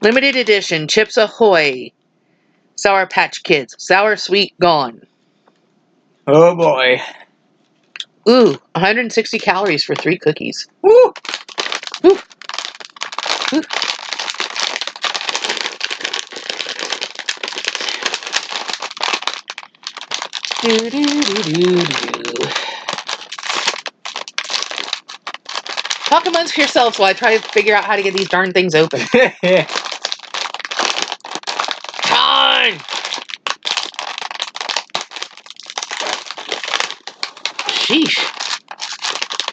Limited edition Chips Ahoy. Sour Patch Kids. Sour Sweet Gone. Oh boy. Ooh, 160 calories for 3 cookies. Woo! Ooh. Ooh. Do, do, do, do, do. Talk amongst yourselves while I try to figure out how to get these darn things open. Time! Sheesh.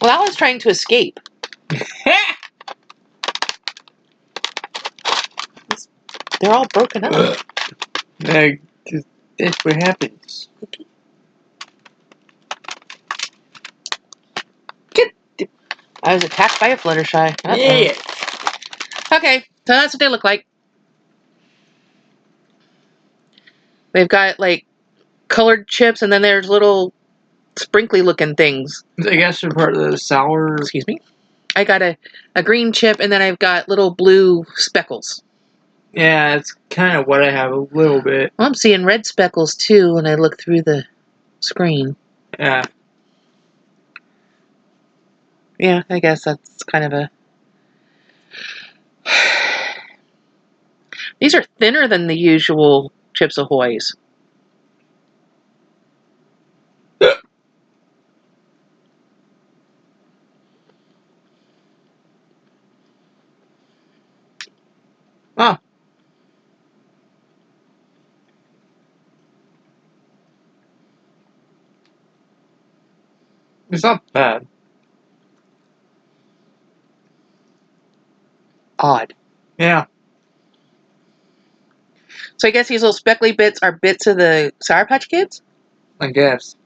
Well, I was trying to escape. They're all broken up. That's what happens. I was attacked by a Fluttershy. Yeah. Okay, so that's what they look like. They've got like colored chips, and then there's little sprinkly looking things. I guess they're part of the sour. Excuse me. I got a green chip, and then I've got little blue speckles. Yeah, it's kind of what I have a little bit. Well, I'm seeing red speckles too when I look through the screen. Yeah. Yeah, I guess that's kind of a... These are thinner than the usual Chips Ahoys. Oh. It's not bad. Odd. Yeah. So I guess these little speckly bits are bits of the Sour Patch Kids? I guess.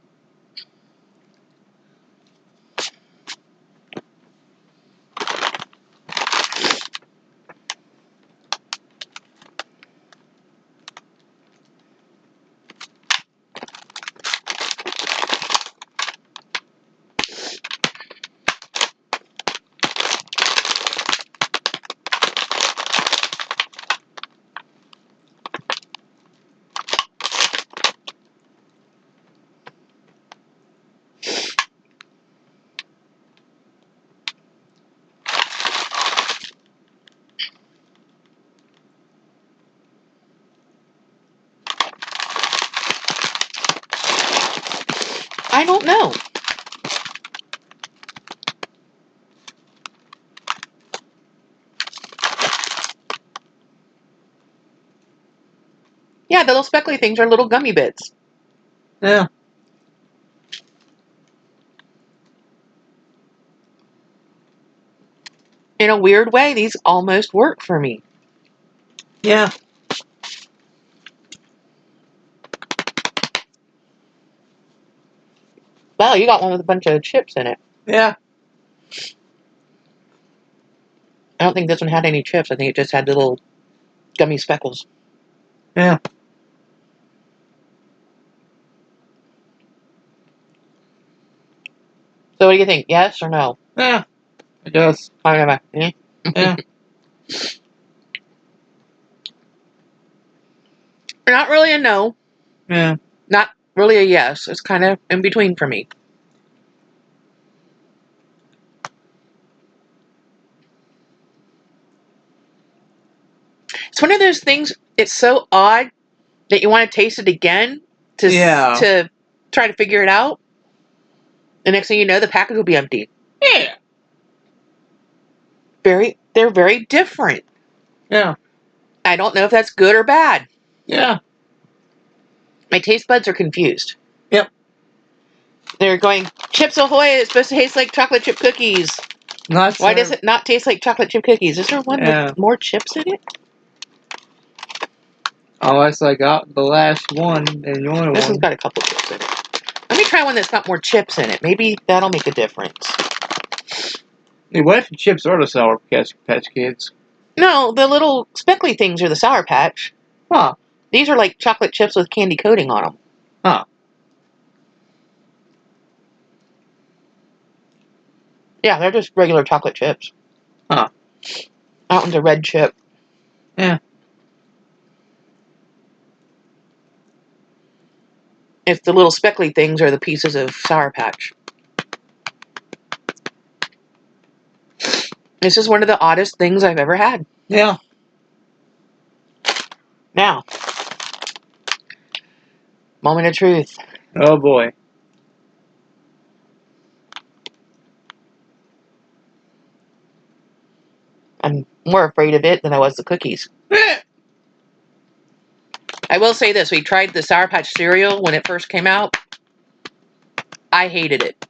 I don't know. Yeah, the little speckly things are little gummy bits. Yeah. In a weird way, these almost work for me. Yeah. Wow, you got one with a bunch of chips in it. Yeah. I don't think this one had any chips. I think it just had little gummy speckles. Yeah. So what do you think? Yes or no? Yeah. I guess. Yeah. Yeah. Not really a no. Yeah. Not really a yes. It's kind of in between for me. It's one of those things, it's so odd that you want to taste it again to try to figure it out. The next thing you know, the package will be empty. Yeah. They're very different. Yeah. I don't know if that's good or bad. Yeah. My taste buds are confused. Yep. They're going, Chips Ahoy, it's supposed to taste like chocolate chip cookies. Why does it not taste like chocolate chip cookies? Is there one with more chips in it? Unless I got the last one and the only one. This one's got a couple chips in it. Let me try one that's got more chips in it. Maybe that'll make a difference. Hey, what if the chips are the Sour Patch Kids? No, the little speckly things are the Sour Patch. Huh. These are like chocolate chips with candy coating on them. Huh. Yeah, they're just regular chocolate chips. Huh. That one's a red chip. Yeah. If the little speckly things are the pieces of Sour Patch. This is one of the oddest things I've ever had. Yeah. Now, moment of truth. Oh boy. I'm more afraid of it than I was the cookies. I will say this. We tried the Sour Patch cereal when it first came out. I hated it.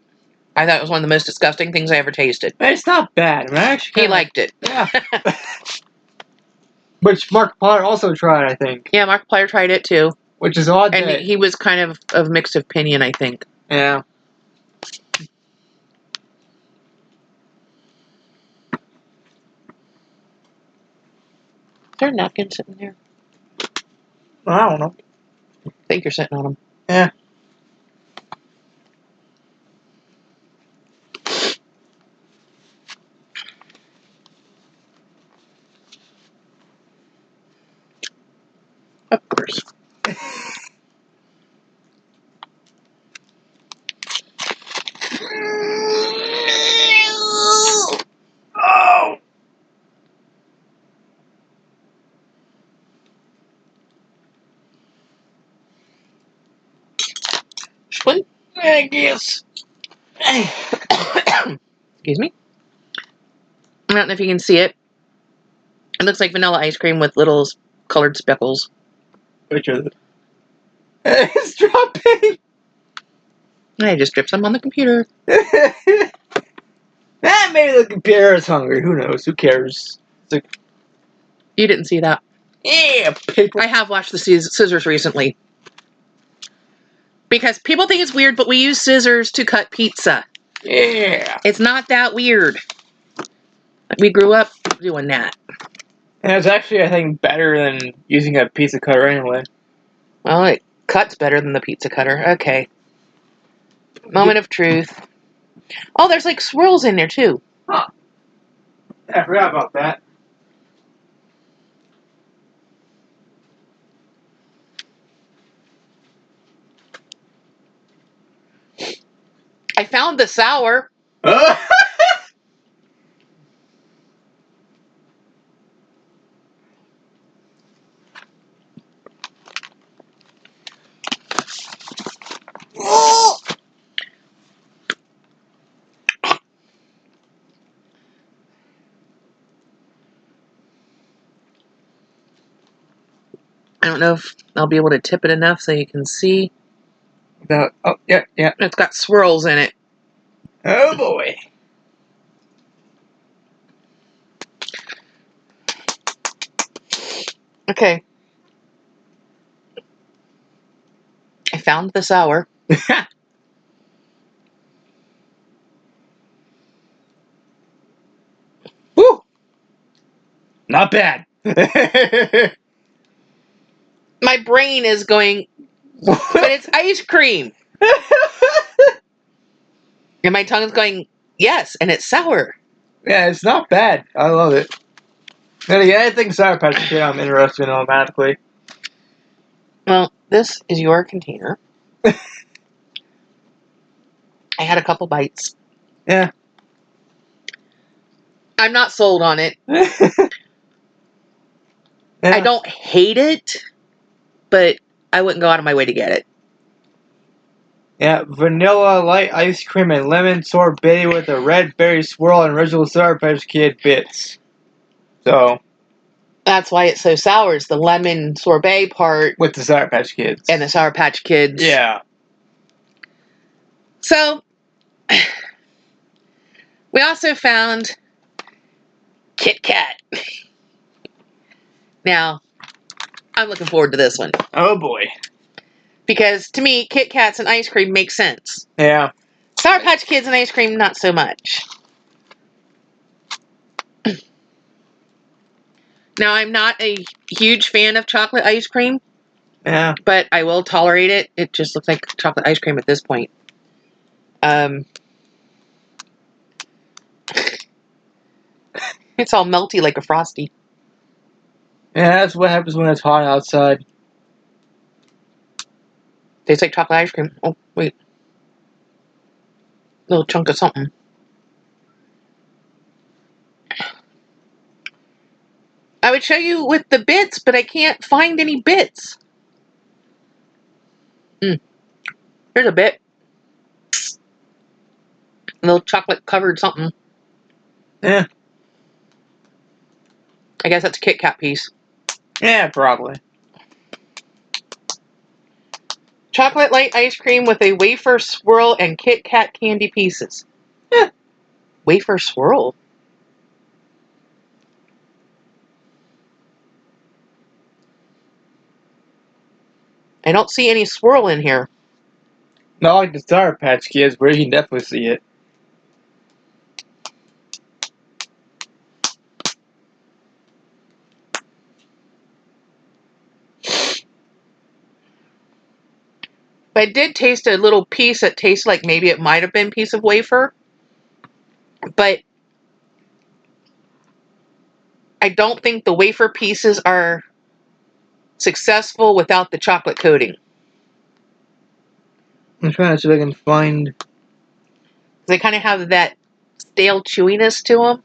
I thought it was one of the most disgusting things I ever tasted. It's not bad. I mean, actually He liked it. Yeah. Which Markiplier also tried, I think. Yeah, Markiplier tried it too. Which is odd. And he was kind of mixed opinion, I think. Yeah. Is there a napkin sitting there? I don't know. I think you're sitting on them. Yeah. Of course. Oh! Spoon? I guess. Excuse me. I don't know if you can see it. It looks like vanilla ice cream with little colored speckles. Which is it? It's dropping! I just dripped some on the computer. Maybe the computer is hungry. Who knows? Who cares? It's like, You didn't see that. yeah, paper. I have washed the scissors recently. Because people think it's weird, but we use scissors to cut pizza. Yeah. It's not that weird. We grew up doing that. And it's actually, I think, better than using a pizza cutter anyway. Well, it cuts better than the pizza cutter. Okay. Moment of truth. Oh, there's like swirls in there too. Huh. Yeah, I forgot about that. I found the sour. I don't know if I'll be able to tip it enough so you can see. Oh, yeah, yeah. It's got swirls in it. Oh, boy. Okay. I found the sour. Woo! Not bad. My brain is going, but it's ice cream. And my tongue is going, yes, and it's sour. Yeah, it's not bad. I love it. Then again, I think Sour Patch Kid I'm interested in automatically. Well, this is your container. I had a couple bites. Yeah. I'm not sold on it. Yeah. I don't hate it, but I wouldn't go out of my way to get it. Yeah, vanilla light ice cream and lemon sorbet with a red berry swirl and original Sour Patch Kid bits. So. That's why it's so sour. It's the lemon sorbet part. With the Sour Patch Kids. And the Sour Patch Kids. Yeah. So, we also found Kit Kat. Now, I'm looking forward to this one. Oh, boy. Because, to me, Kit Kats and ice cream make sense. Yeah. Sour Patch Kids and ice cream, not so much. Now, I'm not a huge fan of chocolate ice cream. Yeah. But I will tolerate it. It just looks like chocolate ice cream at this point. It's all melty like a Frosty. Yeah, that's what happens when it's hot outside. Tastes like chocolate ice cream. Oh, wait. Little chunk of something. I would show you with the bits, but I can't find any bits. Here's a bit. A little chocolate covered something. Yeah. I guess that's a Kit Kat piece. Yeah, probably. Chocolate light ice cream with a wafer swirl and Kit Kat candy pieces. Eh. Wafer swirl? I don't see any swirl in here. Not like the Sour Patch Kids, where you can definitely see it. But I did taste a little piece that tastes like maybe it might have been a piece of wafer. But I don't think the wafer pieces are successful without the chocolate coating. I'm trying to see if I can find... They kind of have that stale chewiness to them.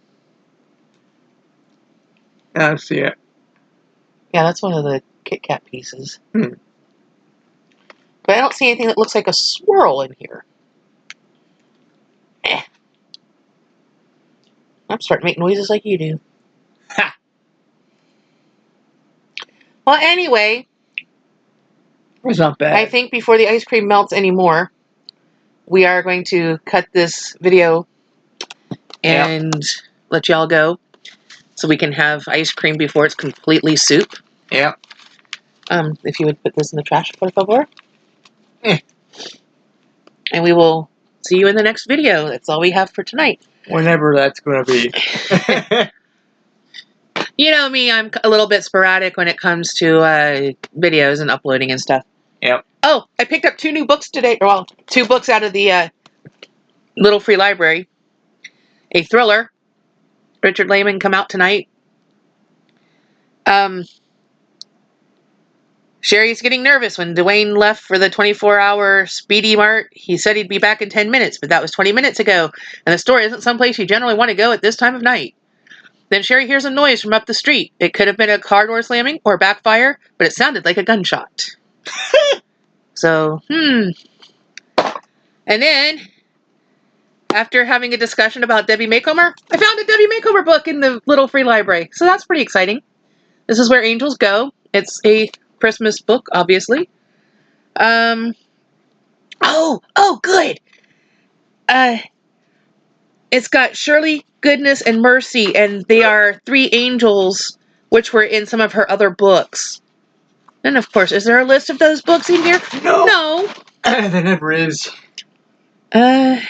I see it. Yeah, that's one of the Kit Kat pieces. Hmm. But I don't see anything that looks like a swirl in here. Eh. I'm starting to make noises like you do. Ha! Well, anyway, It's not bad. I think before the ice cream melts anymore, we are going to cut this video and let y'all go so we can have ice cream before it's completely soup. Yeah. If you would put this in the trash, por favor. Eh. And we will see you in the next video. That's all we have for tonight. Whenever that's going to be. You know me, I'm a little bit sporadic when it comes to videos and uploading and stuff. Yep. Oh, I picked up 2 new books today. Well, 2 books out of the little free library. A thriller. Richard Lehman come out tonight. Sherry's getting nervous when Dwayne left for the 24-hour Speedy Mart. He said he'd be back in 10 minutes, but that was 20 minutes ago, and the store isn't someplace you generally want to go at this time of night. Then Sherry hears a noise from up the street. It could have been a car door slamming or backfire, but it sounded like a gunshot. So, And then, after having a discussion about Debbie Maycomer, I found a Debbie Maycomer book in the little free library. So that's pretty exciting. This is Where Angels Go. It's a Christmas book, obviously. Oh, good. It's got Shirley, Goodness, and Mercy, and they are 3 angels, which were in some of her other books. And of course, is there a list of those books in here? No. There never is. Set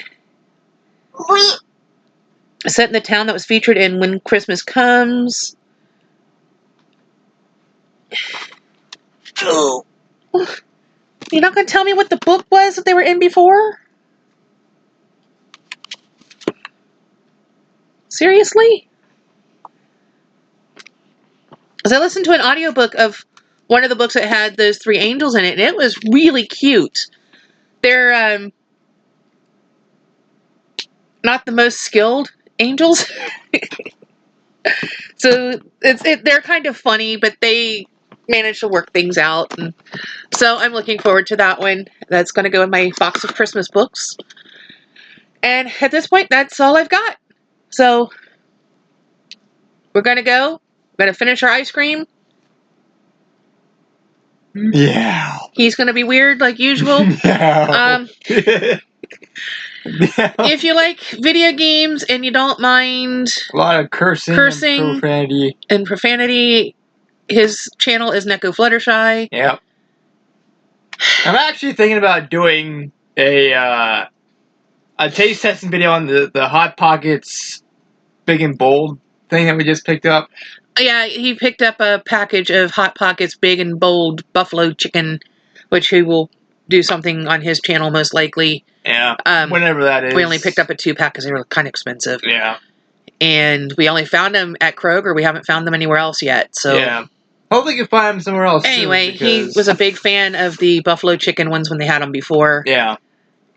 in the town that was featured in When Christmas Comes. You're not going to tell me what the book was that they were in before? Seriously? Because I listened to an audiobook of one of the books that had those 3 angels in it, and it was really cute. They're not the most skilled angels. So they're kind of funny, but they manage to work things out. And so I'm looking forward to that one. That's going to go in my box of Christmas books. And at this point, that's all I've got. So we're going to go. We're going to finish our ice cream. Yeah. He's going to be weird like usual. Yeah. If you like video games and you don't mind a lot of cursing and profanity, his channel is NekoFluttershy. Yep. I'm actually thinking about doing a taste testing video on the Hot Pockets Big and Bold thing that we just picked up. Yeah, he picked up a package of Hot Pockets Big and Bold buffalo chicken, which he will do something on his channel most likely. Yeah, whenever that is. We only picked up a 2-pack because they were kind of expensive. Yeah. And we only found them at Kroger. We haven't found them anywhere else yet. So yeah. Hopefully you can find them somewhere else. Anyway, too, he was a big fan of the buffalo chicken ones when they had them before. Yeah.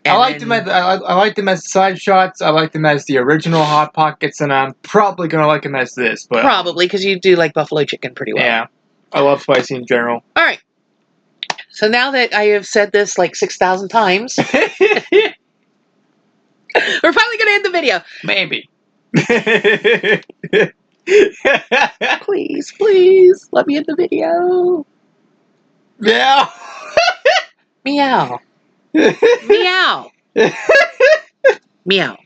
And I liked them as I liked them as side shots. I liked them as the original Hot Pockets, and I'm probably gonna like them as this. But probably because you do like buffalo chicken pretty well. Yeah, I love spicy in general. All right. So now that I have said this like 6,000 times, we're probably gonna end the video. Maybe. Please, let me end the video. Yeah. Meow. Meow. Meow.